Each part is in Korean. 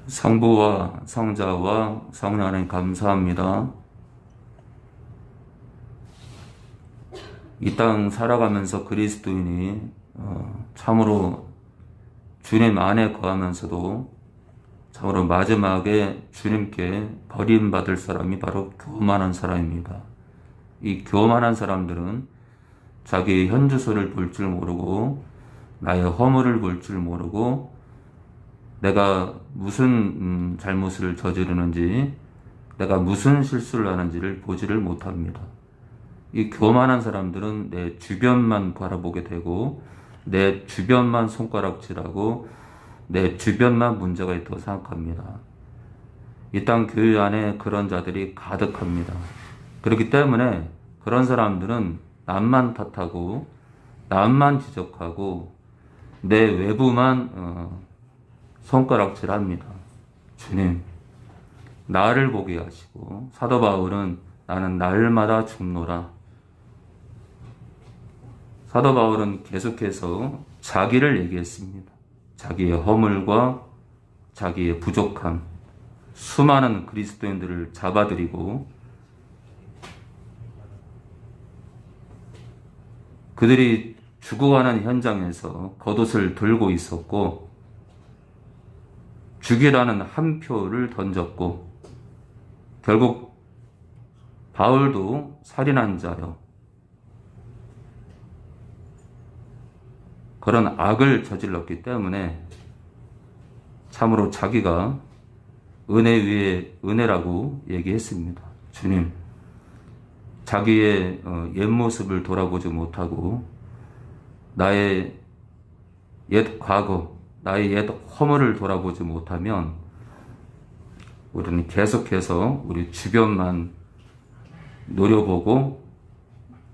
성부와 성자와 성령 하나님 감사합니다. 이 땅 살아가면서 그리스도인이 참으로 주님 안에 거하면서도 참으로 마지막에 주님께 버림받을 사람이 바로 교만한 사람입니다. 이 교만한 사람들은 자기의 현주소를 볼 줄 모르고 나의 허물을 볼 줄 모르고 내가 무슨 잘못을 저지르는지 내가 무슨 실수를 하는지를 보지를 못합니다. 이 교만한 사람들은 내 주변만 바라보게 되고 내 주변만 손가락질하고 내 주변만 문제가 있다고 생각합니다. 이 땅 교회 안에 그런 자들이 가득합니다. 그렇기 때문에 그런 사람들은 남만 탓하고 남만 지적하고 내 외부만 손가락질합니다. 주님, 나를 보게 하시고 사도 바울은 나는 날마다 죽노라. 사도 바울은 계속해서 자기를 얘기했습니다. 자기의 허물과 자기의 부족함, 수많은 그리스도인들을 잡아들이고 그들이 죽어가는 현장에서 겉옷을 들고 있었고 죽이라는 한 표를 던졌고 결국 바울도 살인한 자요. 그런 악을 저질렀기 때문에 참으로 자기가 은혜 위에 은혜라고 얘기했습니다. 주님, 자기의 옛 모습을 돌아보지 못하고 나의 옛 과거, 나의 옛 허물을 돌아보지 못하면 우리는 계속해서 우리 주변만 노려보고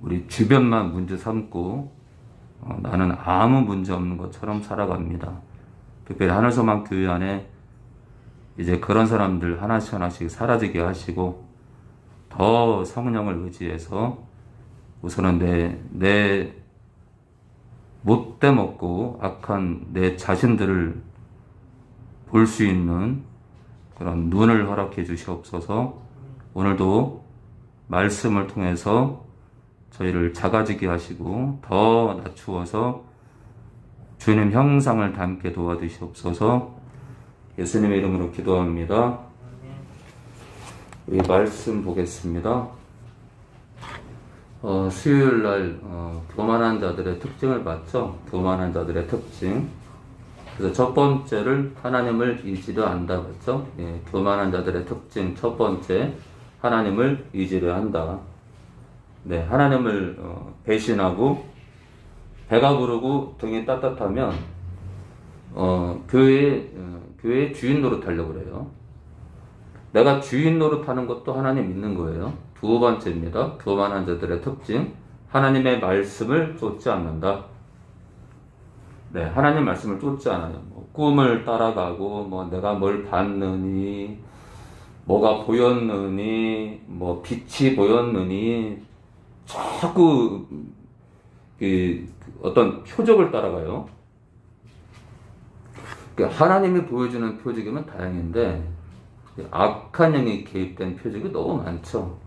우리 주변만 문제 삼고 나는 아무 문제 없는 것처럼 살아갑니다. 특별히 하늘소망 교회 안에 이제 그런 사람들 하나씩 사라지게 하시고 더 성령을 의지해서 우선은 내 못돼 먹고 악한 내 자신들을 볼 수 있는 그런 눈을 허락해 주시옵소서. 오늘도 말씀을 통해서 저희를 작아지게 하시고 더 낮추어서 주님 형상을 닮게 도와주시옵소서. 예수님의 이름으로 기도합니다. 우리 말씀 보겠습니다. 수요일날 교만한 자들의 특징을 봤죠. 교만한 자들의 특징. 그래서 첫 번째를 하나님을 의지로 한다 봤죠. 예, 교만한 자들의 특징 첫 번째, 하나님을 의지로 한다. 네, 하나님을 배신하고 배가 부르고 등이 따뜻하면 교회의 주인 노릇하려고 그래요. 내가 주인 노릇하는 것도 하나님 믿는 거예요. 두 번째입니다. 교만한 자들의 특징, 하나님의 말씀을 쫓지 않는다. 네, 하나님 말씀을 쫓지 않아요. 꿈을 따라가고 내가 뭘 봤느니 뭐가 보였느니 빛이 보였느니 자꾸 어떤 표적을 따라가요. 하나님이 보여주는 표적이면 다행인데 악한 영이 개입된 표적이 너무 많죠.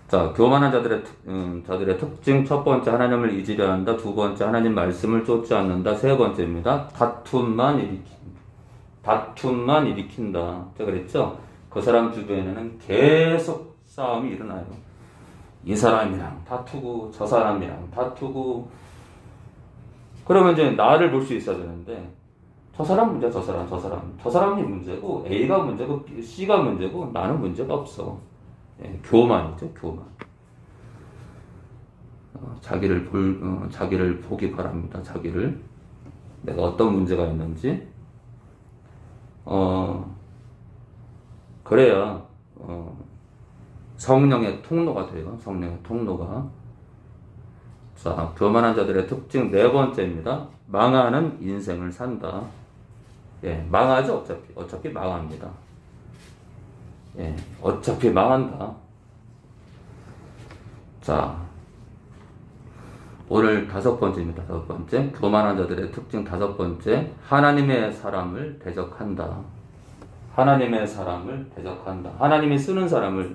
자, 교만한 자들의 특징 첫 번째, 하나님을 잊으려 한다. 두 번째, 하나님 말씀을 쫓지 않는다. 세 번째입니다. 다툼만 일으킨다. 제가 그랬죠? 그 사람 주변에는 계속 싸움이 일어나요. 이 사람이랑 다투고 저 사람이랑 다투고 그러면 이제 나를 볼 수 있어야 되는데 저 사람 문제, 저 사람이 문제고 A가 문제고 C가 문제고 나는 문제가 없어. 예, 교만이죠, 교만. 자기를 보기 바랍니다. 자기를 내가 어떤 문제가 있는지 그래야 성령의 통로가 돼요. 성령의 통로가. 자, 교만한 자들의 특징 네 번째입니다. 망하는 인생을 산다. 예, 망하죠. 어차피 망합니다. 예, 어차피 망한다. 자, 오늘 5번째입니다. 5번째. 교만한 자들의 특징 5번째. 하나님의 사람을 대적한다. 하나님의 사람을 대적한다. 하나님이 쓰는 사람을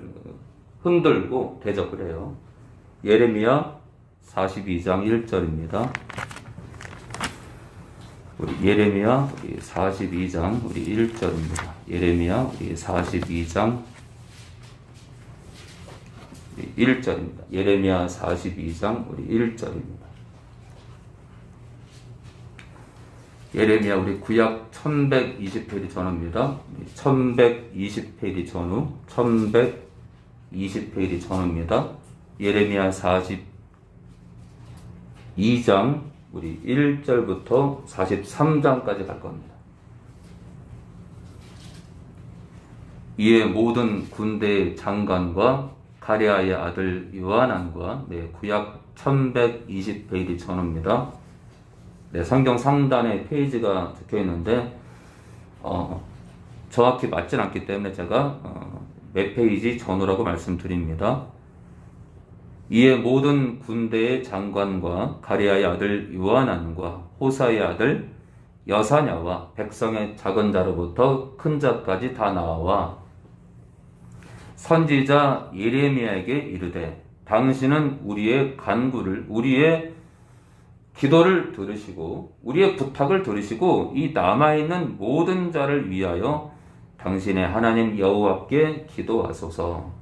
흔들고 대적을 해요. 예레미야 42장 1절입니다. 우리 예레미야 42장 우리 1절입니다. 예레미야 42장 1절입니다. 예레미야 42장 우리 1절입니다. 예레미야 우리 구약 1120페이지 전후입니다. 1120페이지 전후 1120페이지 전후입니다. 예레미야 42장 우리 1절부터 43장까지 갈 겁니다. 이에 모든 군대의 장관과 가랴의 아들 요하난과 구약 1120페이지 전후입니다. 성경 상단에 페이지가 적혀 있는데 정확히 맞진 않기 때문에 제가 몇 페이지 전후라고 말씀드립니다. 이에 모든 군대의 장관과 가랴의 아들 요하난과 호사의 아들 여사냐와 백성의 작은 자로부터 큰 자까지 다 나와 선지자 예레미야에게 이르되 당신은 우리의 간구를 우리의 기도를 들으시고 우리의 부탁을 들으시고 이 남아있는 모든 자를 위하여 당신의 하나님 여호와께 기도하소서.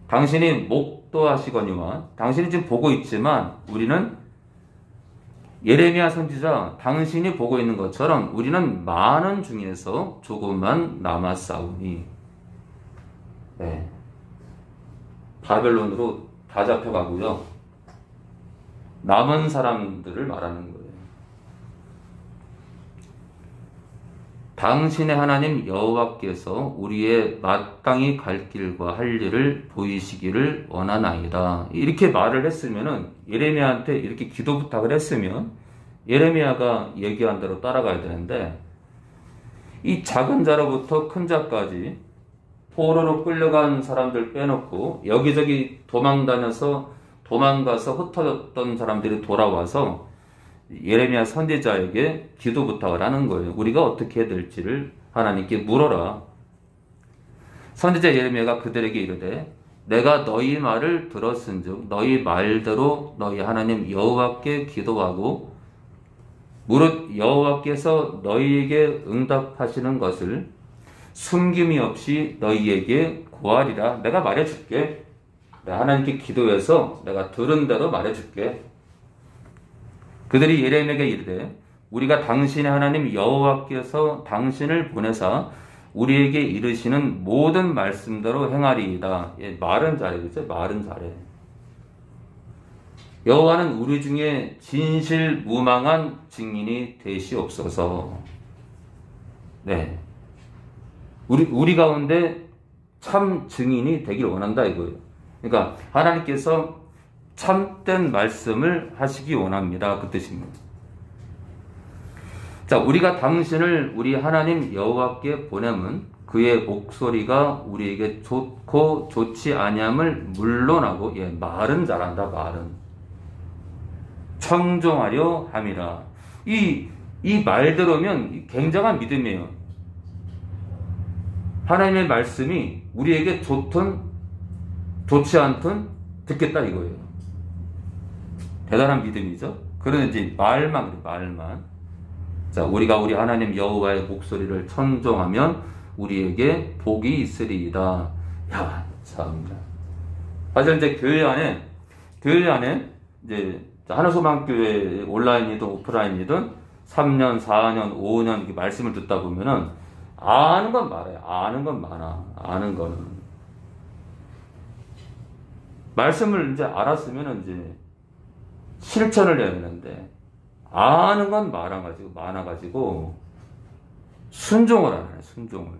당신이 목도하시거니와 당신이 지금 보고 있지만 우리는 예레미야 선지자 당신이 보고 있는 것처럼 우리는 많은 중에서 조금만 남았사오니 바벨론으로 다 잡혀가고요. 남은 사람들을 말하는 거예요. 당신의 하나님 여호와께서 우리의 마땅히 갈 길과 할 일을 보이시기를 원하나이다. 이렇게 말을 했으면은 예레미야한테 이렇게 기도 부탁을 했으면 예레미야가 얘기한 대로 따라가야 되는데 이 작은 자로부터 큰 자까지 포로로 끌려간 사람들 빼놓고 여기저기 도망가서 흩어졌던 사람들이 돌아와서 예레미야 선지자에게 기도 부탁을 하는 거예요. 우리가 어떻게 해야 될지를 하나님께 물어라. 선지자 예레미야가 그들에게 이르되 내가 너희 말을 들었은즉 너희 말대로 너희 하나님 여호와께 기도하고 무릇 여호와께서 너희에게 응답하시는 것을 숨김이 없이 너희에게 고하리라. 내가 말해줄게. 내가 하나님께 기도해서 내가 들은 대로 말해줄게. 그들이 예레미야에게 이르되 우리가 당신의 하나님 여호와께서 당신을 보내사 우리에게 이르시는 모든 말씀대로 행하리이다. 말은 잘해. 그죠? 말은 잘해. 여호와는 우리 중에 진실무망한 증인이 되시옵소서. 우리 가운데 참 증인이 되길 원한다 이거예요. 그러니까 하나님께서 참된 말씀을 하시기 원합니다. 그 뜻입니다. 자, 우리가 당신을 우리 하나님 여호와께 보내면 그의 목소리가 우리에게 좋고 좋지 아니함을 물론하고 말은 잘한다. 말은 청종하려 함이라. 이 말대로면 굉장한 믿음이에요. 하나님의 말씀이 우리에게 좋든 좋지 않든 듣겠다 이거예요. 대단한 믿음이죠. 그런지 말만. 자, 우리가 우리 하나님 여호와의 목소리를 청종하면 우리에게 복이 있으리이다. 야, 참입니다. 사실 이제 교회 안에 이제 하늘소망교회 온라인이든 오프라인이든 3년, 4년, 5년 이렇게 말씀을 듣다 보면은 아는 건 말해요. 아는 건 많아. 아는 거는 말씀을 이제 알았으면은 이제 실천을 해야 되는데 아는 건 많아가지고 순종을 안 해요. 순종을.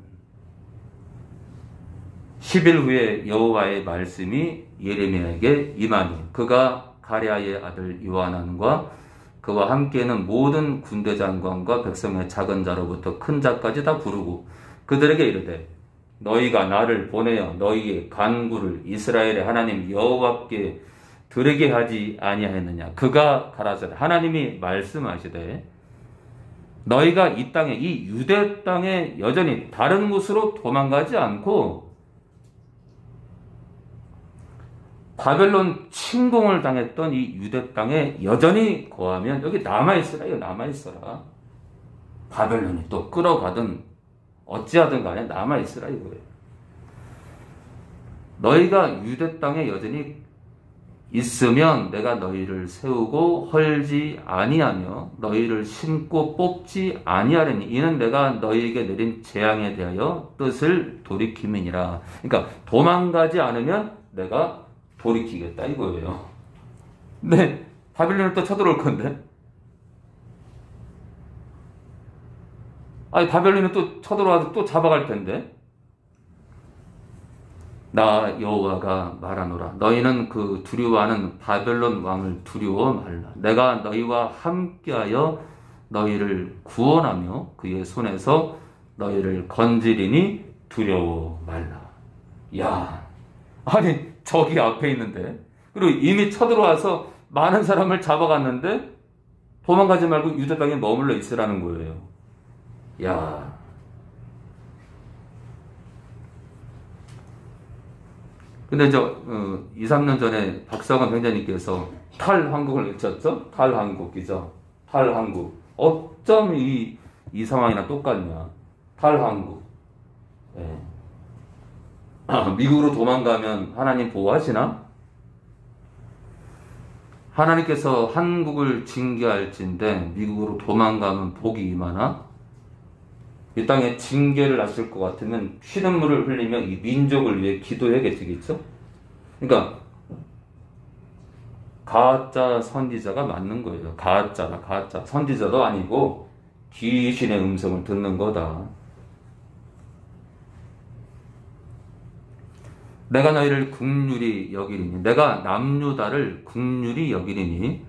10일 후에 여호와의 말씀이 예레미야에게 임하니 그가 가랴의 아들 요하난과 그와 함께는 모든 군대 장관과 백성의 작은 자로부터 큰 자까지 다 부르고 그들에게 이르되 너희가 나를 보내어 너희의 간구를 이스라엘의 하나님 여호와께 들으게 하지 아니하였느냐. 그가 가라사대 하나님이 말씀하시되 너희가 이 땅에 이 유대 땅에 여전히 다른 곳으로 도망가지 않고 바벨론 침공을 당했던 이 유대 땅에 여전히 거하면 여기 남아있으라. 이거 남아있어라. 바벨론이 또 끌어가든 어찌하든 간에 남아있으라 이거예요. 너희가 유대 땅에 여전히 있으면 내가 너희를 세우고 헐지 아니하며 너희를 심고 뽑지 아니하리니 이는 내가 너희에게 내린 재앙에 대하여 뜻을 돌이킴이니라. 그러니까 도망가지 않으면 내가 돌이키겠다 이거예요. 근데 바빌론을 또 쳐들어올 건데, 아니 바벨론이 또 쳐들어와서 또 잡아갈 텐데, 나 여호와가 말하노라. 너희는 그 두려워하는 바벨론 왕을 두려워 말라. 내가 너희와 함께하여 너희를 구원하며 그의 손에서 너희를 건지리니 두려워 말라. 야, 아니 저기 앞에 있는데, 그리고 이미 쳐들어와서 많은 사람을 잡아갔는데 도망가지 말고 유대 땅에 머물러 있으라는 거예요. 야, 근데 2, 3년 전에 박성환 병장님께서 탈한국을 외쳤죠? 탈한국이죠. 탈한국. 어쩜 이 상황이랑 똑같냐. 탈한국. 예. 미국으로 도망가면 하나님 보호하시나? 하나님께서 한국을 징계할진데 미국으로 도망가면 복이 임하나? 이 땅에 징계를 하실 것 같으면 피눈물을 흘리며 이 민족을 위해 기도해야겠죠. 그러니까 가짜 선지자가 맞는 거예요. 가짜라 가짜. 선지자도 아니고 귀신의 음성을 듣는 거다. 내가 너희를 긍휼히 여기리니 내가 남유다를 긍휼히 여기리니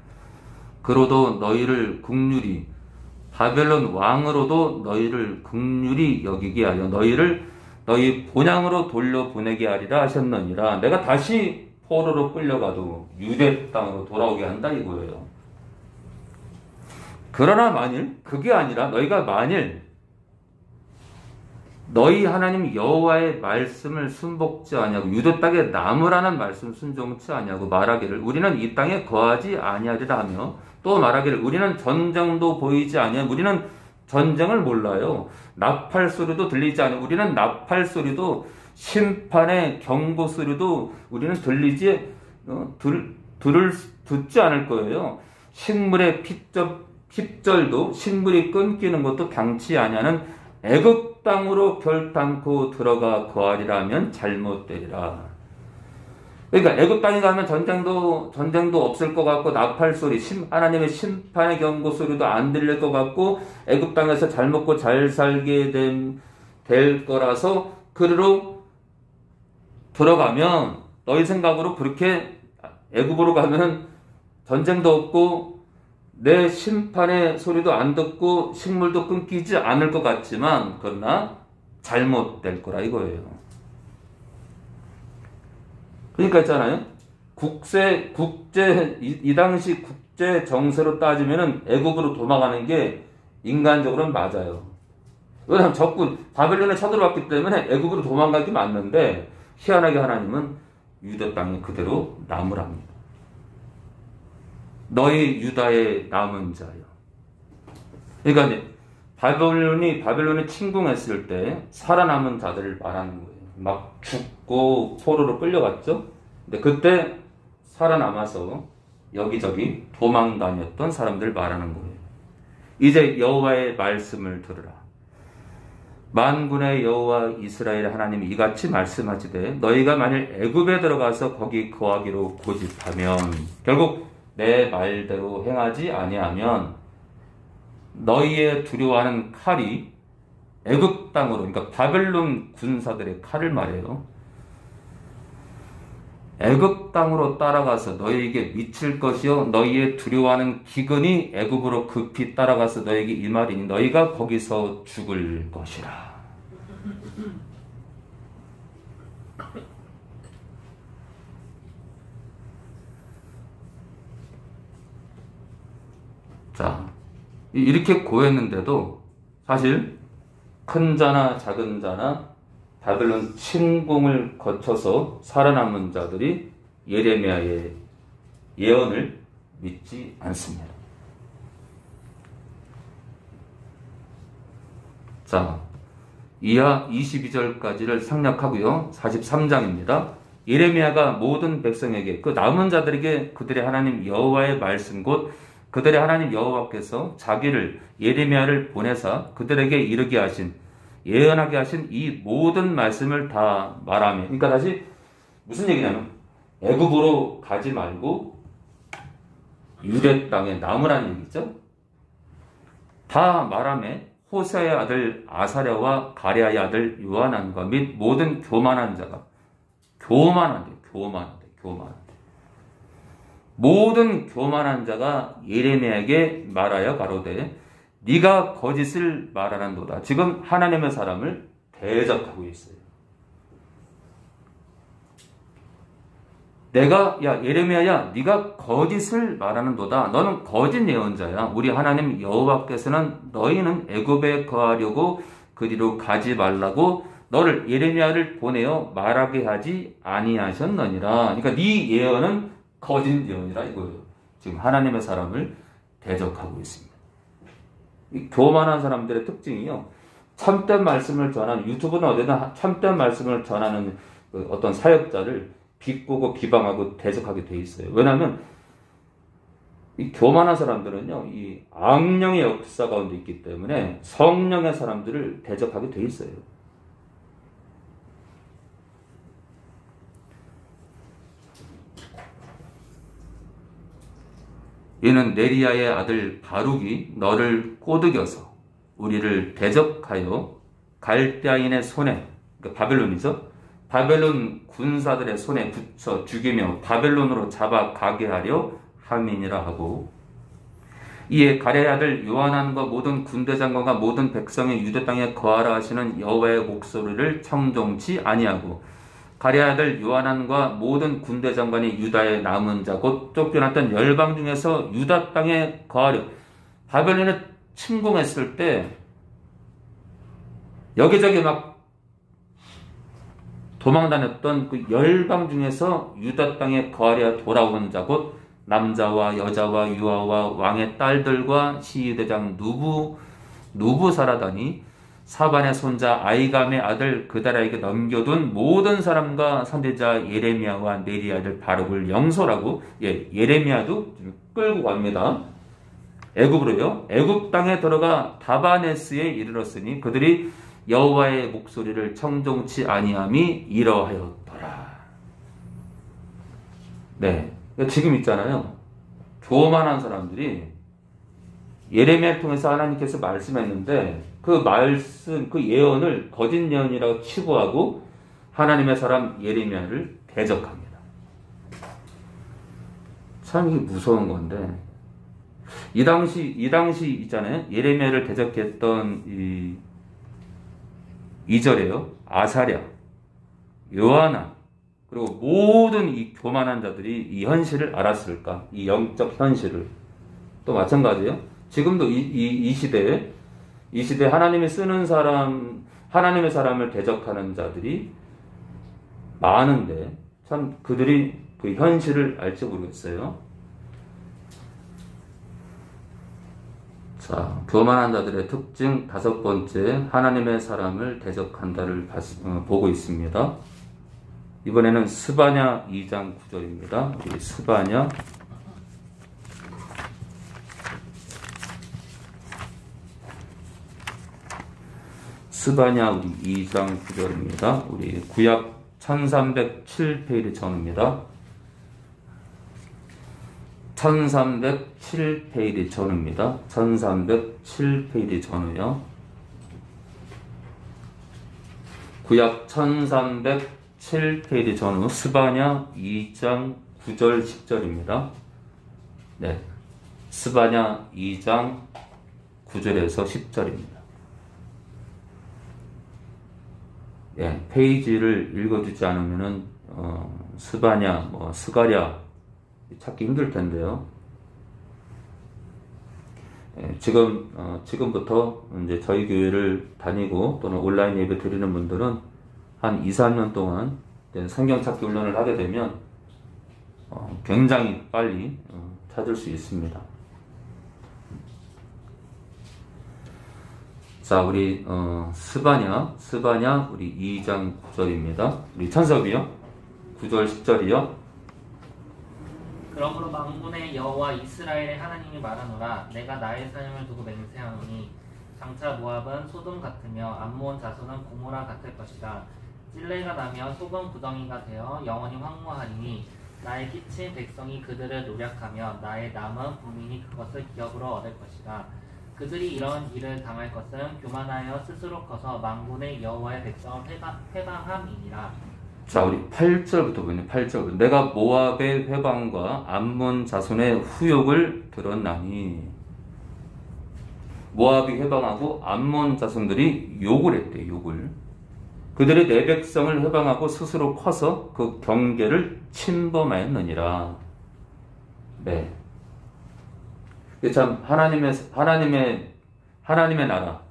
그로도 너희를 긍휼히 바벨론 왕으로도 너희를 긍휼히 여기게 하여 너희를 너희 본향으로 돌려보내게 하리라 하셨느니라. 내가 다시 포로로 끌려가도 유대 땅으로 돌아오게 한다 이거예요. 그러나 만일 그게 아니라 너희가 만일 너희 하나님 여호와의 말씀을 순복지 아니하고 유대 땅에 남으라는 말씀 순종치 아니하고 말하기를 우리는 이 땅에 거하지 아니하리라 하며 또 말하기를 우리는 전쟁도 보이지 아니하며 우리는 전쟁을 몰라요. 나팔 소리도 들리지 않아요. 우리는 나팔 소리도 심판의 경고 소리도 우리는 듣지 않을 거예요. 식물의 핍절도 식물이 끊기는 것도 당치 아니하는 애굽 땅으로 결단코 들어가 거하리라 하면 잘못되리라. 그러니까 애굽 땅에 가면 전쟁도 없을 것 같고 나팔 소리, 하나님의 심판의 경고 소리도 안 들릴 것 같고 애굽 땅에서 잘 먹고 잘 살게 될 거라서 그리로 들어가면 너희 생각으로 그렇게 애굽으로 가면 전쟁도 없고 내 심판의 소리도 안 듣고 식물도 끊기지 않을 것 같지만 그러나 잘못될 거라 이거예요. 그러니까 있잖아요. 이 당시 국제 정세로 따지면은 애굽으로 도망가는 게 인간적으로는 맞아요. 왜냐하면 적군 바벨론에 쳐들어왔기 때문에 애굽으로 도망가기 맞는데 희한하게 하나님은 유대 땅에 그대로 남으랍니다. 너희 유다의 남은 자여. 그러니까 바벨론이 침공했을 때 살아남은 자들을 말하는 거예요. 막 죽고 포로로 끌려갔죠. 근데 그때 살아남아서 여기저기 도망 다녔던 사람들 말하는 거예요. 이제 여호와의 말씀을 들으라. 만군의 여호와 이스라엘 하나님이 이같이 말씀하시되 너희가 만일 애굽에 들어가서 거기 거하기로 고집하면 결국 내 말대로 행하지 아니하면 너희의 두려워하는 칼이 애굽 땅으로, 그러니까 바벨론 군사들의 칼을 말해요. 애굽 땅으로 따라가서 너희에게 미칠 것이요 너희의 두려워하는 기근이 애굽으로 급히 따라가서 너희에게 임하리니 너희가 거기서 죽을 것이라. 자, 이렇게 고했는데도 사실 큰 자나 작은 자나 바벨론 침공을 거쳐서 살아남은 자들이 예레미야의 예언을 믿지 않습니다. 자, 이하 22절까지를 생략하고요. 43장입니다. 예레미야가 모든 백성에게 그 남은 자들에게 그들의 하나님 여호와의 말씀 곧 그들의 하나님 여호와께서 자기를 예레미야를 보내사 그들에게 이르게 하신 예언하게 하신 이 모든 말씀을 다 말하며 그러니까 다시 무슨 얘기냐면 애굽으로 가지 말고 유대 땅에 남으라는 얘기죠. 다 말하며 호세의 아들 아사랴와 가랴의 아들 요하난과 및 모든 교만한 자가 교만한데 모든 교만한 자가 예레미야에게 말하여 가로되 네가 거짓을 말하는도다. 지금 하나님의 사람을 대적하고 있어요. 내가 예레미야야 네가 거짓을 말하는도다. 너는 거짓 예언자야. 우리 하나님 여호와께서는 너희는 애굽에 거하려고 그리로 가지 말라고 너를 예레미야를 보내어 말하게 하지 아니하셨느니라. 그러니까 네 예언은 거짓 예언이라 이거예요. 지금 하나님의 사람을 대적하고 있습니다. 이 교만한 사람들의 특징이요. 참된 말씀을 전하는 유튜브나 어디나 참된 말씀을 전하는 어떤 사역자를 비꼬고 비방하고 대적하게 돼 있어요. 왜냐하면 이 교만한 사람들은요, 이 악령의 역사 가운데 있기 때문에 성령의 사람들을 대적하게 돼 있어요. 이는 네리야의 아들 바룩이 너를 꼬드겨서 우리를 대적하여 갈대아인의 손에, 그러니까 바벨론이죠. 바벨론 군사들의 손에 붙여 죽이며 바벨론으로 잡아가게 하려 함이니라 하고 이에 가랴의 아들 요하난과 모든 군대 장관과 모든 백성의 유대 땅에 거하라 하시는 여호와의 목소리를 청종치 아니하고 가랴의 아들 요하난과 모든 군대 장관이 유다의 남은 자 곧 쫓겨났던 열방 중에서 유다 땅에 거하려 바벨론에 침공했을 때 여기저기 막 도망다녔던 그 열방 중에서 유다 땅에 거하려 돌아온 자 곧 남자와 여자와 유아와 왕의 딸들과 시위대장 누부사라다니 사반의 손자 아이감의 아들 그다라에게 넘겨둔 모든 사람과 선지자 예레미야와 네리야 아들 바룩을 영솔하고 예레미야도 끌고 갑니다. 애굽으로요. 애굽 땅에 들어가 다바네스에 이르렀으니 그들이 여호와의 목소리를 청종치 아니함이 이러하였더라. 네, 지금 있잖아요. 교만한 사람들이 예레미야를 통해서 하나님께서 말씀했는데 그 말씀, 그 예언을 거짓 예언이라고 치부하고 하나님의 사람 예레미야를 대적합니다. 참 이게 무서운 건데 이 당시 있잖아요. 예레미야를 대적했던 이 절에요. 아사랴, 요하난 그리고 모든 이 교만한 자들이 이 현실을 알았을까? 이 영적 현실을 또 마찬가지예요. 지금도 이 시대에 하나님이 쓰는 사람, 하나님의 사람을 대적하는 자들이 많은데 참 그들이 그 현실을 알지 모르겠어요. 자, 교만한 자들의 특징 5번째, 하나님의 사람을 대적한다를 보고 있습니다. 이번에는 스바냐 2장 9절입니다. 우리 스바냐 2장 9절입니다. 우리 구약 1307페이지 전후입니다. 1307페이지 전후입니다. 1307페이지 전후요. 구약 1307페이지 전후 스바냐 2장 9절 10절입니다. 네, 스바냐 2장 9절에서 10절입니다. 예, 페이지를 읽어주지 않으면은 스바냐, 스가랴 찾기 힘들 텐데요. 지금부터 이제 저희 교회를 다니고 또는 온라인 예배 드리는 분들은 한 2, 3년 동안 성경 찾기 훈련을 하게 되면 굉장히 빨리 찾을 수 있습니다. 자, 우리 스바냐 우리 2장 9절입니다. 우리 천섭이요. 9절 10절이요. 그러므로 만군의 여호와 이스라엘의 하나님이 말하노라. 내가 나의 삶을 두고 맹세하노니 장차 모압은 소돔 같으며 암몬 자손은 고모라 같을 것이다. 찔레가 나며 소금 구덩이가 되어 영원히 황무하리니 나의 끼친 백성이 그들을 노력하며 나의 남은 국민이 그것을 기업으로 얻을 것이다. 그들이 이런 일을 당할 것은 교만하여 스스로 커서 만군의 여호와의 백성을 회방함이니라. 자, 우리 8절부터 보겠네. 8절. 내가 모압의 회방과 암몬 자손의 후욕을 들었나니. 모압이 회방하고 암몬 자손들이 욕을 했대. 욕을. 그들이 내 백성을 회방하고 스스로 커서 그 경계를 침범하였느니라. 네. 참 하나님의 나라.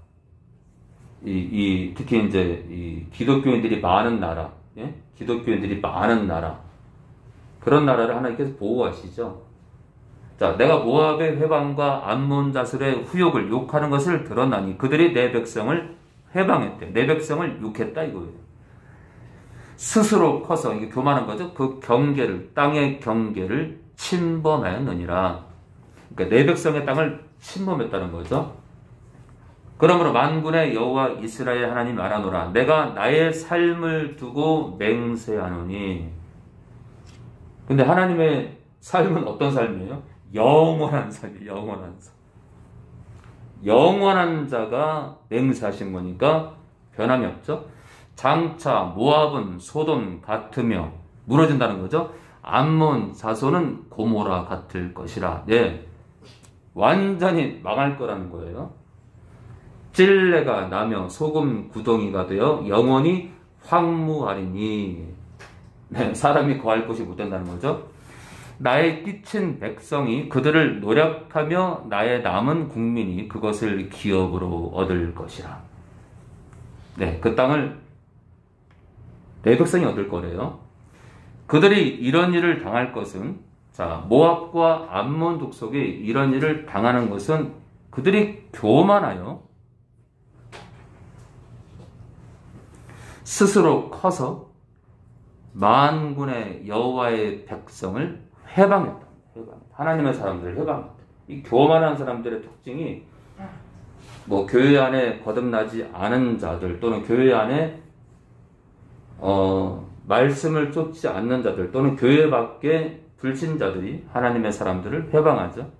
특히 이제 이 기독교인들이 많은 나라. 예? 기독교인들이 많은 나라. 그런 나라를 하나님께서 보호하시죠. 자, 내가 모압의 회방과 암몬 자손의 후욕을 욕하는 것을 들었나니 그들이 내 백성을 회방했대. 내 백성을 욕했다 이거예요. 스스로 커서 이게 교만한 거죠. 그 경계를 땅의 경계를 침범하였느니라. 그러니까 내 백성의 땅을 침범했다는 거죠. 그러므로 만군의 여호와 이스라엘 하나님 말하노라. 내가 나의 삶을 두고 맹세하노니. 근데 하나님의 삶은 어떤 삶이에요? 영원한 삶이에요. 영원한 삶. 영원한 자가 맹세하신 거니까 변함이 없죠. 장차 모압은 소돔 같으며 무너진다는 거죠. 암몬 자손은 고모라 같을 것이라. 네. 완전히 망할 거라는 거예요. 찔레가 나며 소금 구덩이가 되어 영원히 황무하리니. 네, 사람이 거할 곳이 못 된다는 거죠. 나의 끼친 백성이 그들을 노력하며 나의 남은 국민이 그것을 기업으로 얻을 것이라. 네, 그 땅을 내 백성이 얻을 거래요. 그들이 이런 일을 당할 것은, 자, 모압과 암몬 족속이 이런 일을 당하는 것은 그들이 교만하여 스스로 커서 만군의 여호와의 백성을 해방했다. 하나님의 사람들을 해방했다. 이 교만한 사람들의 특징이 뭐 교회 안에 거듭나지 않은 자들 또는 교회 안에 말씀을 쫓지 않는 자들 또는 교회 밖에 불신자들이 하나님의 사람들을 해방하죠.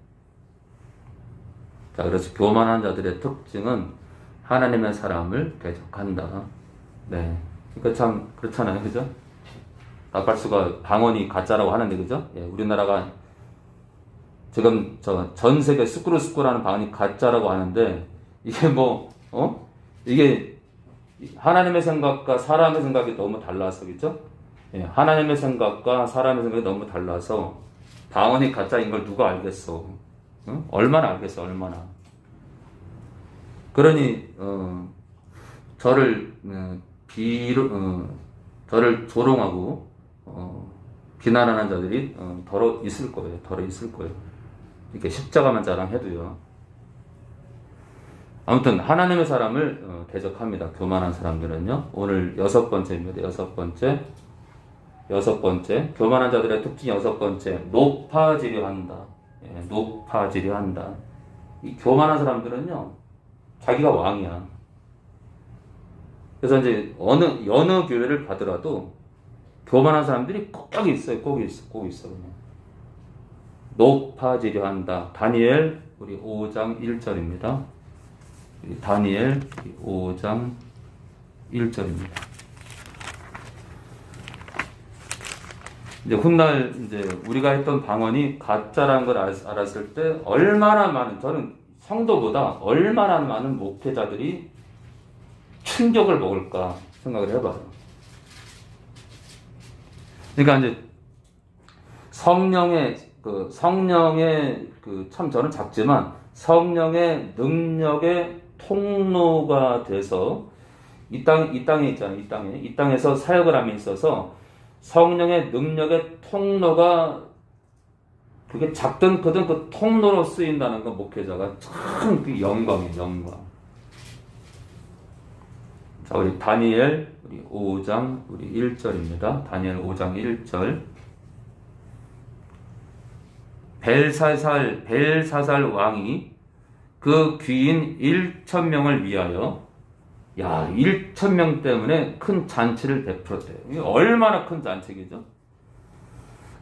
자, 그래서 교만한 자들의 특징은 하나님의 사람을 대적한다. 네. 그러니까 참 그렇잖아요. 그죠? 나팔수가 방언이 가짜라고 하는데, 그죠? 예, 우리나라가 지금 전 세계 스꾸르스꾸라는 방언이 가짜라고 하는데, 이게 이게 하나님의 생각과 사람의 생각이 너무 달라서, 그죠? 예, 하나님의 생각과 사람의 생각이 너무 달라서 방언이 가짜인 걸 누가 알겠어? 응? 얼마나 알겠어, 얼마나. 그러니, 저를 조롱하고, 비난하는 자들이 덜어 있을 거예요. 이렇게 십자가만 자랑해도요. 아무튼 하나님의 사람을 대적합니다. 교만한 사람들은요. 오늘 6번째입니다. 6번째. 교만한 자들의 특징 6번째. 높아지려 한다. 예, 높아지려 한다. 이 교만한 사람들은요. 자기가 왕이야. 그래서 이제 여느 교회를 가더라도 교만한 사람들이 꼭 있어요. 꼭 있어. 그냥. 높아지려 한다. 다니엘 우리 5장 1절입니다. 다니엘 5장 1절입니다. 이제 훗날 이제 우리가 했던 방언이 가짜라는 걸 알았을 때 얼마나 많은, 저는 성도보다 얼마나 많은 목회자들이 충격을 먹을까 생각을 해봐요. 그러니까 이제 성령의 그 성령의 그 참 저는 작지만 성령의 능력의 통로가 돼서 이 땅에 있잖아요. 이 땅에서 사역을 함에 있어서 성령의 능력의 통로가 그게 작든 크든 그 통로로 쓰인다는 건 목회자가 참 그 영광이에요. 영광. 자, 우리 다니엘 우리 5장 우리 1절입니다. 다니엘 5장 1절. 벨사살 왕이 그 귀인 1,000명을 위하여 1,000명 때문에 큰 잔치를 베풀었대요. 이게 얼마나 큰 잔치겠죠?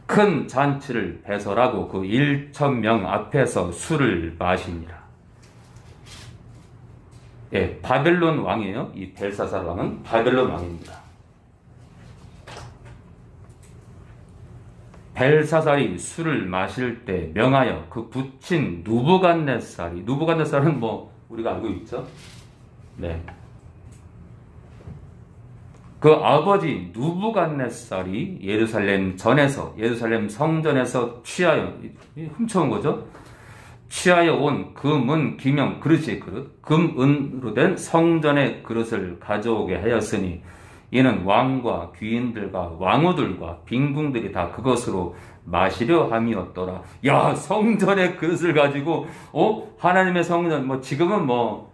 큰 잔치를 배설하고 그 1,000명 앞에서 술을 마시니라. 예, 바벨론 왕이에요. 이 벨사살 왕은 바벨론 왕입니다. 벨사살이 술을 마실 때 명하여 그 붙인 누부갓네살은 뭐 우리가 알고 있죠? 네. 그 아버지 누부갓네살이 예루살렘 성전에서 취하여 훔쳐온 거죠. 취하여 온 금은 기명 그릇이 금은으로 된 성전의 그릇을 가져오게 하였으니 이는 왕과 귀인들과 왕후들과 빈궁들이 다 그것으로 마시려 함이었더라. 야, 성전의 그릇을 가지고 하나님의 성전 지금은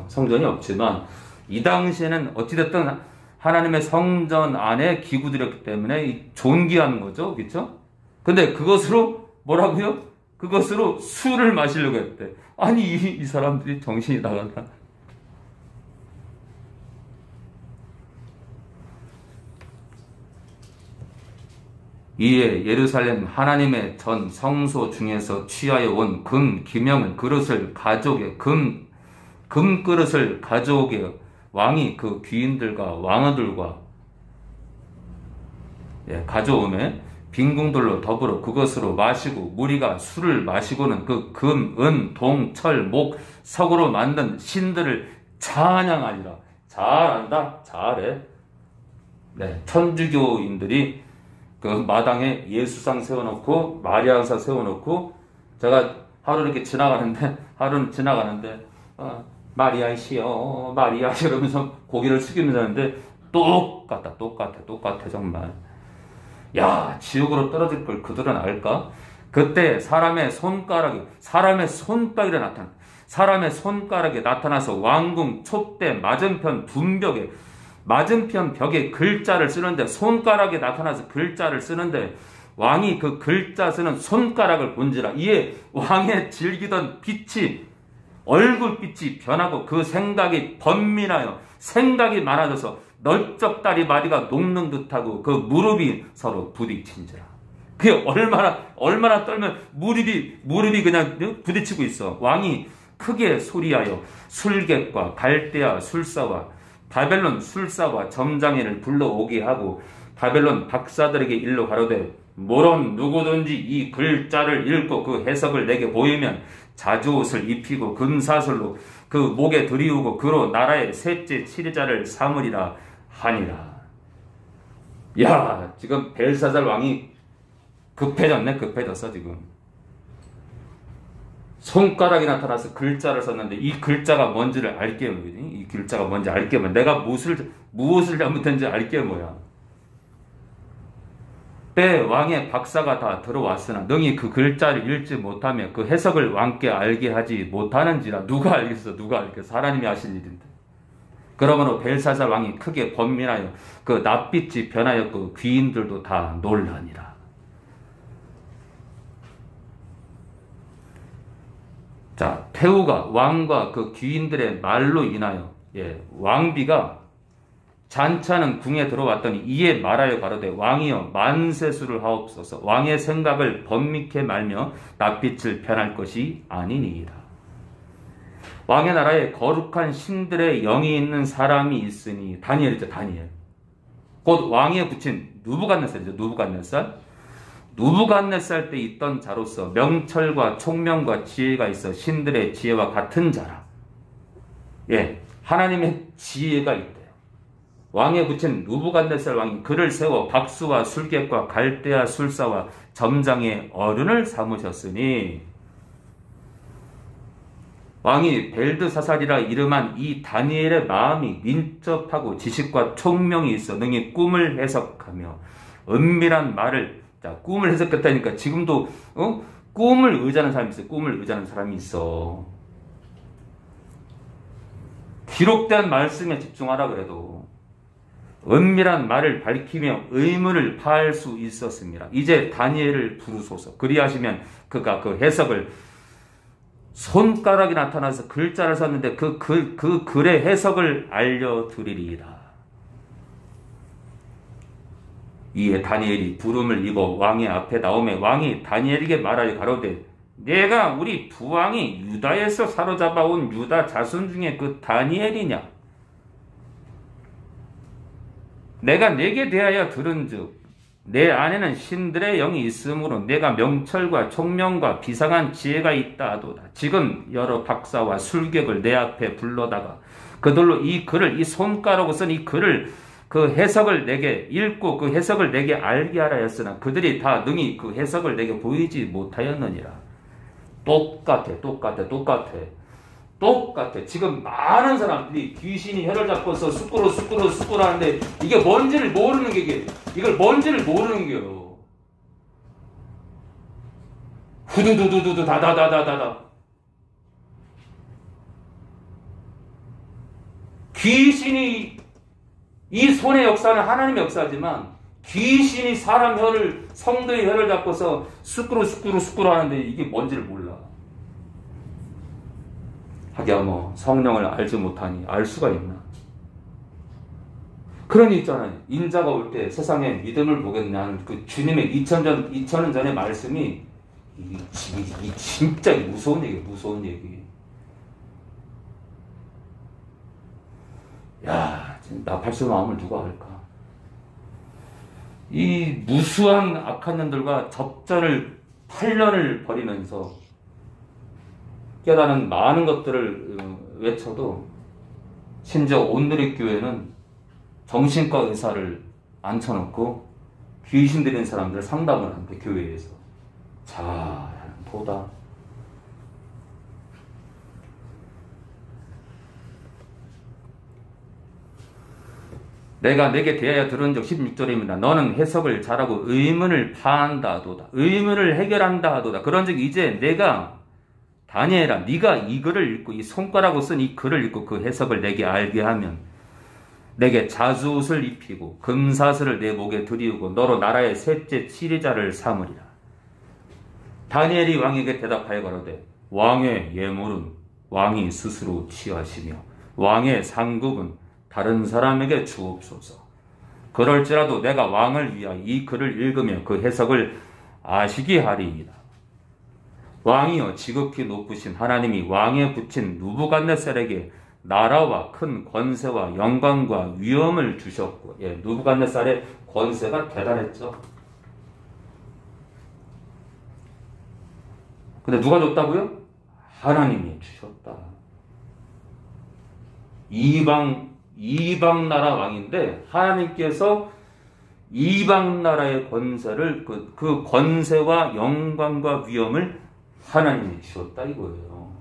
성전이 없지만 이 당시에는 어찌됐든 하나님의 성전 안에 기구들이었기 때문에 존귀한 거죠. 그렇죠? 근데 그것으로 뭐라고요? 그것으로 술을 마시려고 했대. 아니 이 사람들이 정신이 나갔나? 이에 예루살렘 하나님의 전 성소 중에서 취하여 온 금 기명을 그릇을 가져오게 금 그릇을 가져오게 왕이 그 귀인들과 왕후들과 가져오매 빈궁들로 더불어 그것으로 마시고 무리가 술을 마시고는 그 금, 은, 동, 철, 목, 석으로 만든 신들을 찬양하니라. 잘한다. 잘해. 네, 천주교인들이 그 마당에 예수상 세워놓고 마리아상 세워놓고 제가 하루는 지나가는데 마리아시여 이러면서 고개를 숙이면서 하는데 똑같아 정말. 야, 지옥으로 떨어질 걸 그들은 알까? 그때 사람의 손가락에 나타나서 왕궁 촛대 맞은편 벽에 글자를 쓰는데 손가락에 나타나서 글자를 쓰는데 왕이 그 글자 쓰는 손가락을 본지라. 이에 왕의 즐기던 얼굴빛이 변하고 그 생각이 번민하여 생각이 많아져서 널쩍다리 마디가 녹는 듯하고 그 무릎이 서로 부딪힌지라. 그게 얼마나 떨면 무릎이 그냥 부딪히고 있어. 왕이 크게 소리하여 술객과 갈대아 술사와 바벨론 술사와 점장이를 불러오게 하고 바벨론 박사들에게 일러 가로되 모론 누구든지 이 글자를 읽고 그 해석을 내게 보이면 자주옷을 입히고 금사슬로 그 목에 들이우고 그로 나라의 셋째 치리자를 삼으리라 하니라. 야, 지금 벨사살 왕이 급해졌어 지금. 손가락이 나타나서 글자를 썼는데 이 글자가 뭔지를 알게 뭐지? 이 글자가 뭔지 알게 뭐 내가 무엇을 잘못했는지 알게 뭐야. 때 왕의 박사가 다 들어왔으나 능히 그 글자를 읽지 못하며 그 해석을 왕께 알게 하지 못하는지라. 누가 알겠어? 하나님이 하신 일인데. 그러므로 벨사살 왕이 크게 번민하여 그 낯빛이 변하였고 귀인들도 다 놀라니라. 자, 태후가 왕과 그 귀인들의 말로 인하여 왕비가 잔치하는 궁에 들어왔더니 이에 말하여 가로되 왕이여 만세수를 하옵소서. 왕의 생각을 번미케 말며 낯빛을 변할 것이 아니니이다. 왕의 나라에 거룩한 신들의 영이 있는 사람이 있으니 다니엘이죠. 다니엘. 곧 왕위에 붙인 누부갓네살이죠. 누부갓네살 때 있던 자로서 명철과 총명과 지혜가 있어 신들의 지혜와 같은 자라. 하나님의 지혜가 있대요. 왕에 붙인 누부갓네살 왕이 그를 세워 박수와 술객과 갈대아 술사와 점장의 어른을 삼으셨으니 왕이 벨드사살이라 이름한 이 다니엘의 마음이 민첩하고 지식과 총명이 있어 능히 꿈을 해석하며 은밀한 말을 꿈을 해석했다니까 지금도 꿈을 의지하는 사람이 있어. 꿈을 의지하는 사람이 있어. 기록된 말씀에 집중하라 그래도 은밀한 말을 밝히며 의문을 파할 수 있었습니다. 이제 다니엘을 부르소서. 그리하시면 그가 그 해석을 손가락이 나타나서 글자를 썼는데 그 글의 해석을 알려드리리이다. 이에 다니엘이 부름을 입어 왕의 앞에 나오매 왕이 다니엘에게 말하여 가로되 내가 우리 부왕이 유다에서 사로잡아온 유다 자손 중에 그 다니엘이냐? 내가 내게 대하여 들은즉 내 안에는 신들의 영이 있으므로 내가 명철과 총명과 비상한 지혜가 있다 하도다. 지금 여러 박사와 술객을 내 앞에 불러다가 그들로 이 글을 이 손가락으로 쓴 이 글을 그 해석을 내게 읽고 그 해석을 내게 알게 하라 했으나 그들이 다 능히 그 해석을 내게 보이지 못하였느니라. 똑같아. 지금 많은 사람들이 귀신이 혀를 잡고서 수꾸로 하는데 이게 뭔지를 모르는 게 이걸 뭔지를 모르는 게요. 후두두두두두 다다다다다다. 귀신이 이 손의 역사는 하나님의 역사지만 귀신이 사람 혀를 성도의 혀를 잡고서 수꾸로 하는데 이게 뭔지를 몰라. 하기야 뭐 성령을 알지 못하니 알 수가 있나. 그러니 있잖아요. 인자가 올 때 세상에 믿음을 보겠냐는 그 주님의 2000년 전의 말씀이 이게 진짜 무서운 얘기. 야, 나팔수 마음을 누가 할까? 이 무수한 악한 년들과 접전을 8년을 벌이면서 깨달은 많은 것들을 외쳐도 심지어 온누리 교회는 정신과 의사를 앉혀놓고 귀신 들린 사람들 상담을 하는데 교회에서 자 보다 내가 내게 대하여 들은 적 16절입니다. 너는 해석을 잘하고 의문을 파한다 하도다. 의문을 해결한다 하도다. 그런즉 이제 내가 다니엘아 네가 이 글을 읽고 이 손가락으로 쓴 이 글을 읽고 그 해석을 내게 알게 하면 내게 자주옷을 입히고 금사슬을 내 목에 들이우고 너로 나라의 셋째 치리자를 삼으리라. 다니엘이 왕에게 대답하여 가로되 왕의 예물은 왕이 스스로 취하시며 왕의 상급은 다른 사람에게 주옵소서. 그럴지라도 내가 왕을 위하여 이 글을 읽으며 그 해석을 아시게 하리이다. 왕이여 지극히 높으신 하나님이 왕에 붙인 누부갓네살에게 나라와 큰 권세와 영광과 위엄을 주셨고, 누부갓네살의 권세가 대단했죠. 근데 누가 줬다고요? 하나님이 주셨다. 이방 나라 왕인데 하나님께서 이방 나라의 권세를 그 권세와 영광과 위엄을 하나님이 주셨다 이거예요.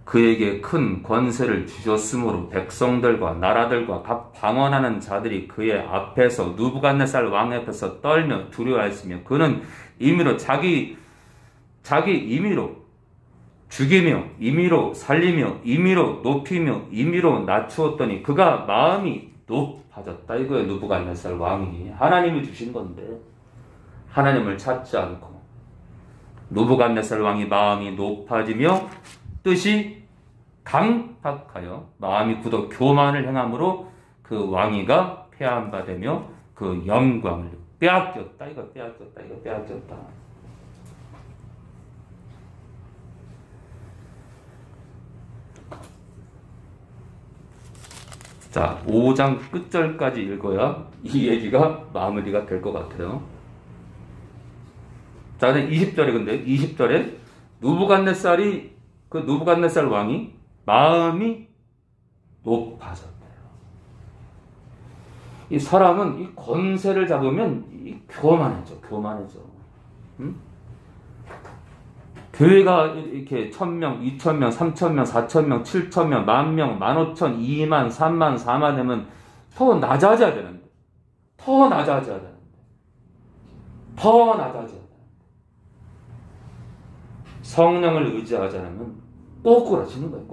그에게 큰 권세를 주셨으므로 백성들과 나라들과 각 방언하는 자들이 그의 앞에서 누부갓네살 왕 앞에서 떨며 두려워했으며 그는 임의로 자기 임의로 죽이며 임의로 살리며 임의로 높이며 임의로 낮추었더니 그가 마음이 높아졌다 이거예요. 누부갓네살 왕이 하나님이 주신 건데 하나님을 찾지 않고 누부갓네살 왕이 마음이 높아지며 뜻이 강팍하여 마음이 굳어 교만을 행함으로 그 왕위가 폐한바되며 그 영광을 빼앗겼다. 이거 빼앗겼다. 자, 5장 끝절까지 읽어야 이 얘기가 마무리가 될 것 같아요. 자, 20절에 근데 20절에 누부갓네살이 그 느부갓네살 왕이 마음이 높아졌대요. 이 사람은 이 권세를 잡으면 교만해져. 응? 교회가 이렇게 1000명, 2000명, 3000명, 4000명, 7000명, 10,000명, 15,000, 2만, 3만, 4만 되면 더 낮아져야 되는데. 더 낮아져야 되는데. 성령을 의지하지 않으면 꼬꾸라치는 거예요.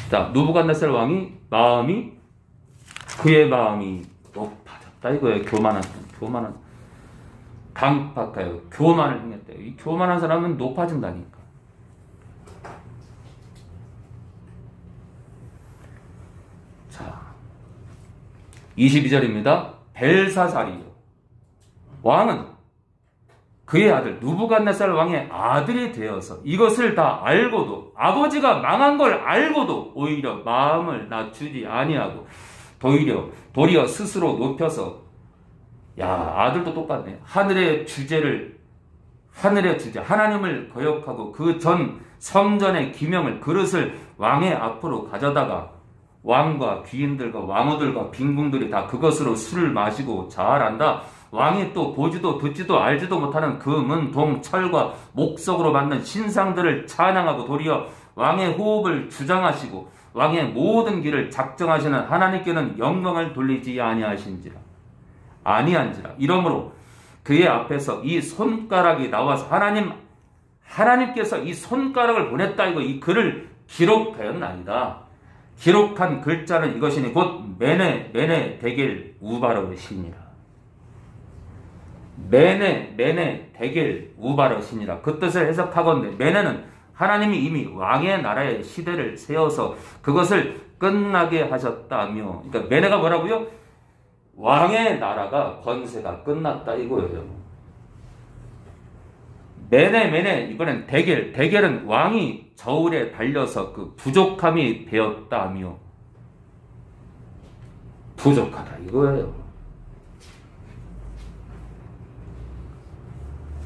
자, 느부갓네살 왕이 그의 마음이 높아졌다 이거예요. 교만한 강박하여 교만을 행했대요. 이 교만한 사람은 높아진다니까. 자, 22절입니다. 벨사살이요. 왕은 그의 아들 느부갓네살 왕의 아들이 되어서 이것을 다 알고도 아버지가 망한 걸 알고도 오히려 마음을 낮추지 아니하고 도리어 스스로 높여서 아들도 똑같네. 하늘의 주제 하나님을 거역하고 그 전 성전의 기명을 그릇을 왕의 앞으로 가져다가 왕과 귀인들과 왕후들과 빈궁들이 다 그것으로 술을 마시고 자활한다. 왕이 또 보지도 듣지도 알지도 못하는 금은 동 철과 목석으로 만든 신상들을 찬양하고 도리어 왕의 호흡을 주장하시고 왕의 모든 길을 작정하시는 하나님께는 영광을 돌리지 아니한지라. 이러므로 그의 앞에서 이 손가락이 나와서 하나님께서 이 손가락을 보냈다 이 글을 기록하였나이다. 기록한 글자는 이것이니 곧 메네 데겔 우바르시니라. 메네 데겔 우바르시니라. 그 뜻을 해석하건대 메네는 하나님이 이미 왕의 나라의 시대를 세워서 그것을 끝나게 하셨다며. 그러니까 메네가 뭐라고요? 왕의 나라가 권세가 끝났다 이거예요. 메네 이번엔 데겔은 왕이 저울에 달려서 그 부족함이 되었다며. 부족하다 이거예요.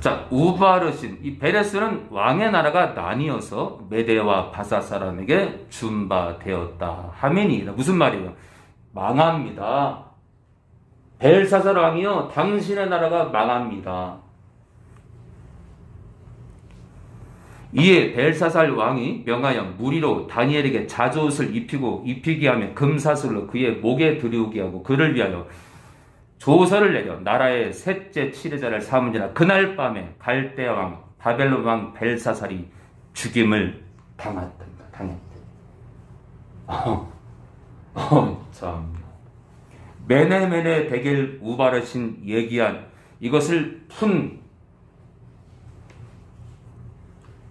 자, 우바르신 이 베레스는 왕의 나라가 나뉘어서 메대와 바사 사람에게 준바되었다 하면이다. 무슨 말이에요? 망합니다. 벨사살 왕이요, 당신의 나라가 망합니다. 이에 벨사살 왕이 명하여 무리로 다니엘에게 자주옷을 입히게 하며 금사슬로 그의 목에 들이우게 하고 그를 위하여 조서를 내려 나라의 셋째 치례자를 삼으니라. 그날 밤에 갈대아 왕 바벨론 왕 벨사살이 죽임을 당했대. 참. 메네 데겔 우바르신 얘기한 이것을 푼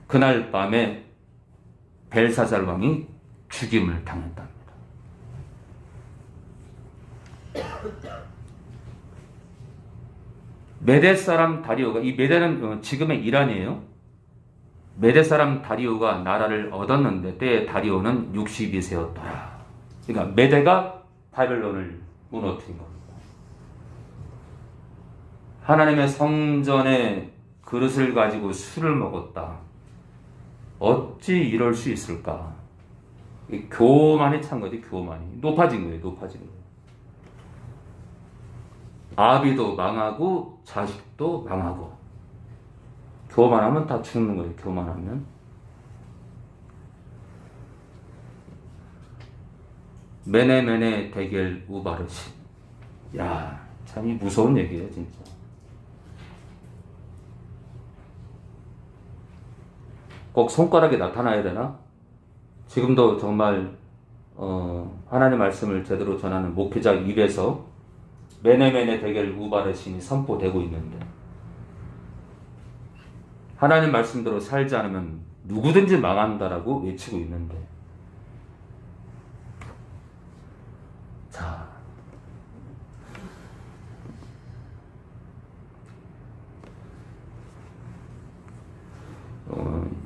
그날 밤에 벨사살 왕이 죽임을 당했답니다. 메대 사람 다리오가, 이 메대는 지금의 이란이에요. 메대 사람 다리오가 나라를 얻었는데 때에 다리오는 62세였더라. 그러니까 메대가 바벨론을 무너뜨린 겁니다. 하나님의 성전에 그릇을 가지고 술을 먹었다. 어찌 이럴 수 있을까? 교만이 찬 거지, 교만이. 높아진 거예요. 아비도 망하고 자식도 망하고. 교만하면 다 죽는 거예요. 교만하면. 메네 데겔 우바르신. 야, 참 이 무서운 얘기예요, 진짜. 꼭 손가락이 나타나야 되나? 지금도 정말 하나님의 말씀을 제대로 전하는 목회자 입에서 메네 데겔 우바르신이 선포되고 있는데, 하나님 말씀대로 살지 않으면 누구든지 망한다라고 외치고 있는데, 자,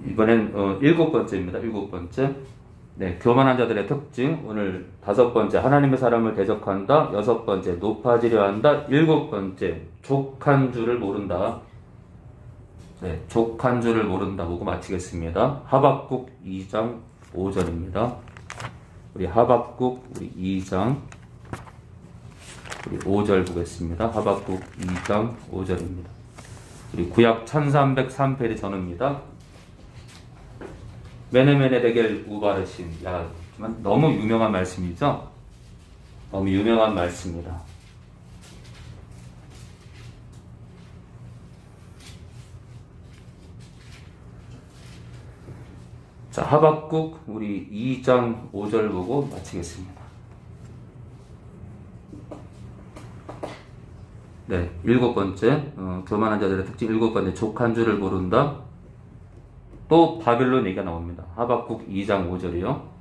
이번엔 7번째입니다. 7번째. 네, 교만한 자들의 특징. 오늘 5번째, 하나님의 사람을 대적한다. 6번째, 높아지려 한다. 7번째, 족한 줄을 모른다. 네, 족한 줄을 모른다 보고 마치겠습니다. 하박국 2장 5절입니다. 우리 하박국 우리 2장 우리 5절 보겠습니다. 하박국 2장 5절입니다. 우리 구약 1303페이지 전후입니다. 메네메네 데겔 우바르신. 야, 너무 유명한 말씀이죠? 너무 유명한 말씀입니다. 자, 하박국 우리 2장 5절 보고 마치겠습니다. 네, 7번째 교만한 자들의 특징 7번째 족한 줄을 모른다. 또 바벨론 얘기가 나옵니다. 하박국 2장 5절이요.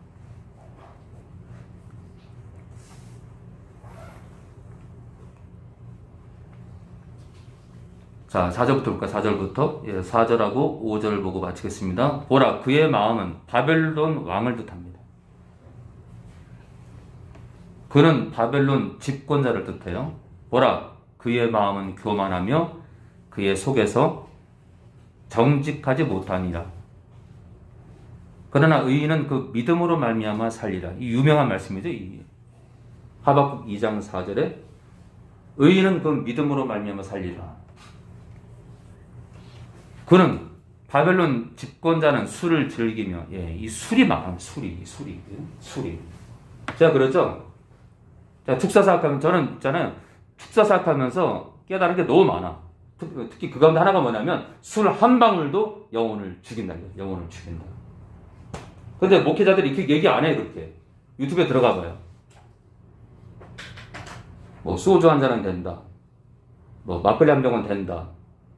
자, 4절부터 볼까? 4절부터. 예, 4절하고 5절 보고 마치겠습니다. 보라, 그의 마음은 바벨론 왕을 뜻합니다. 그는 바벨론 집권자를 뜻해요. 보라, 그의 마음은 교만하며 그의 속에서 정직하지 못하니라. 그러나 의인은 그 믿음으로 말미암아 살리라. 이 유명한 말씀이죠. 이 하박국 2장 4절에 의인은 그 믿음으로 말미암아 살리라. 그는 바벨론 집권자는 술을 즐기며, 예, 이 술이 많아요. 술이. 제가 그러죠. 자, 축사 사역하면 저는 있잖아요. 축사 사역하면서 깨달은 게 너무 많아. 특히 그 가운데 하나가 뭐냐면 술 한 방울도 영혼을 죽인다. 영혼을 죽인다. 근데 목회자들이 이렇게 얘기 안 해. 그렇게 유튜브에 들어가 봐요. 뭐 소주 한 잔은 된다. 뭐 막걸리 한 병은 된다.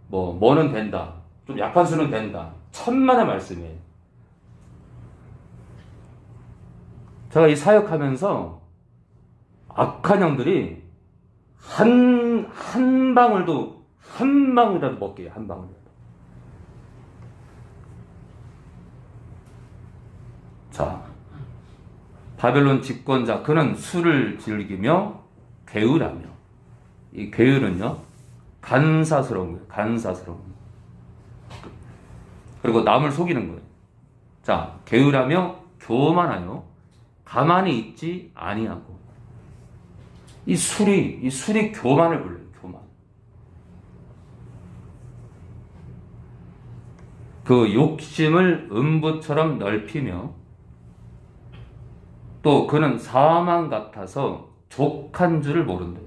뭐는 된다. 좀 약한 술은 된다. 천만의 말씀이에요. 제가 이 사역하면서 악한 영들이 한 방울이라도 먹게 해요. 한 방울이라도. 자, 바벨론 집권자 그는 술을 즐기며 게으라며. 이 게으른요 간사스러운 거예요. 간사스러운 거예요. 그리고 남을 속이는 거예요. 자, 게으라며 교만하여 가만히 있지 아니하고. 이 술이 교만을 불러요. 교만. 그 욕심을 음부처럼 넓히며 또 그는 사망 같아서 족한 줄을 모른대요.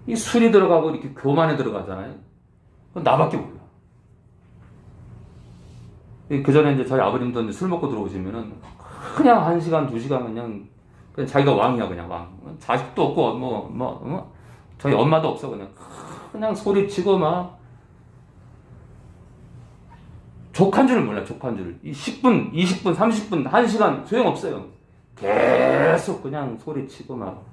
이 술이 들어가고 이렇게 교만에 들어가잖아요. 그건 나밖에 몰라. 그 전에 이제 저희 아버님도 이제 술 먹고 들어오시면은 그냥 1시간, 2시간 그냥 자기가 왕이야, 그냥 왕. 자식도 없고, 저희 엄마도 없어, 그냥 소리치고 막. 족한 줄을 몰라, 족한 줄을. 이 10분, 20분, 30분, 1시간 소용없어요. 계속 그냥 소리치고 막.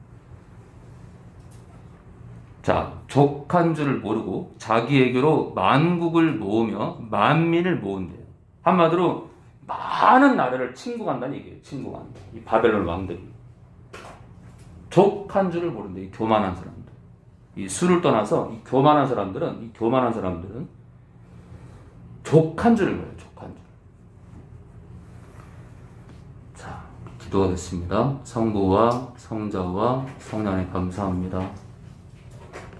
자, 족한 줄을 모르고 자기에게로 만국을 모으며 만민을 모은대요. 한마디로 많은 나라를 침공한다는 얘기예요. 침공한다. 이 바벨론 왕들이. 족한 줄을 모른대. 이 교만한 사람들. 이 술을 떠나서 이 교만한 사람들은 족한 줄을 몰라요. 족한 줄. 자, 기도하겠습니다. 성부와 성자와 성령에 감사합니다.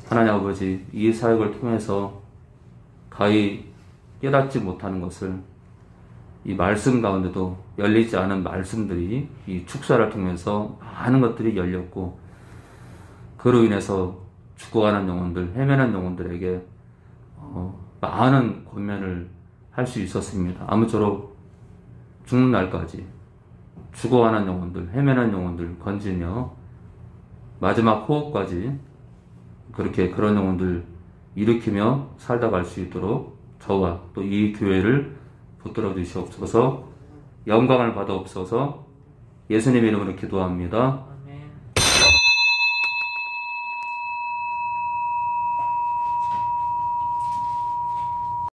하나님 아버지, 이 사역을 통해서 가히 깨닫지 못하는 것을 이 말씀 가운데도 열리지 않은 말씀들이 이 축사를 통해서 많은 것들이 열렸고, 그로 인해서 죽어가는 영혼들, 헤매는 영혼들에게 많은 권면을 할 수 있었습니다. 아무쪼록 죽는 날까지 죽어가는 영혼들, 헤매는 영혼들 건지며 마지막 호흡까지 그렇게 그런 영혼들 일으키며 살다 갈 수 있도록 저와 또 이 교회를 붙들어 주시옵소서. 영광을 받아옵소서. 예수님의 이름으로 기도합니다.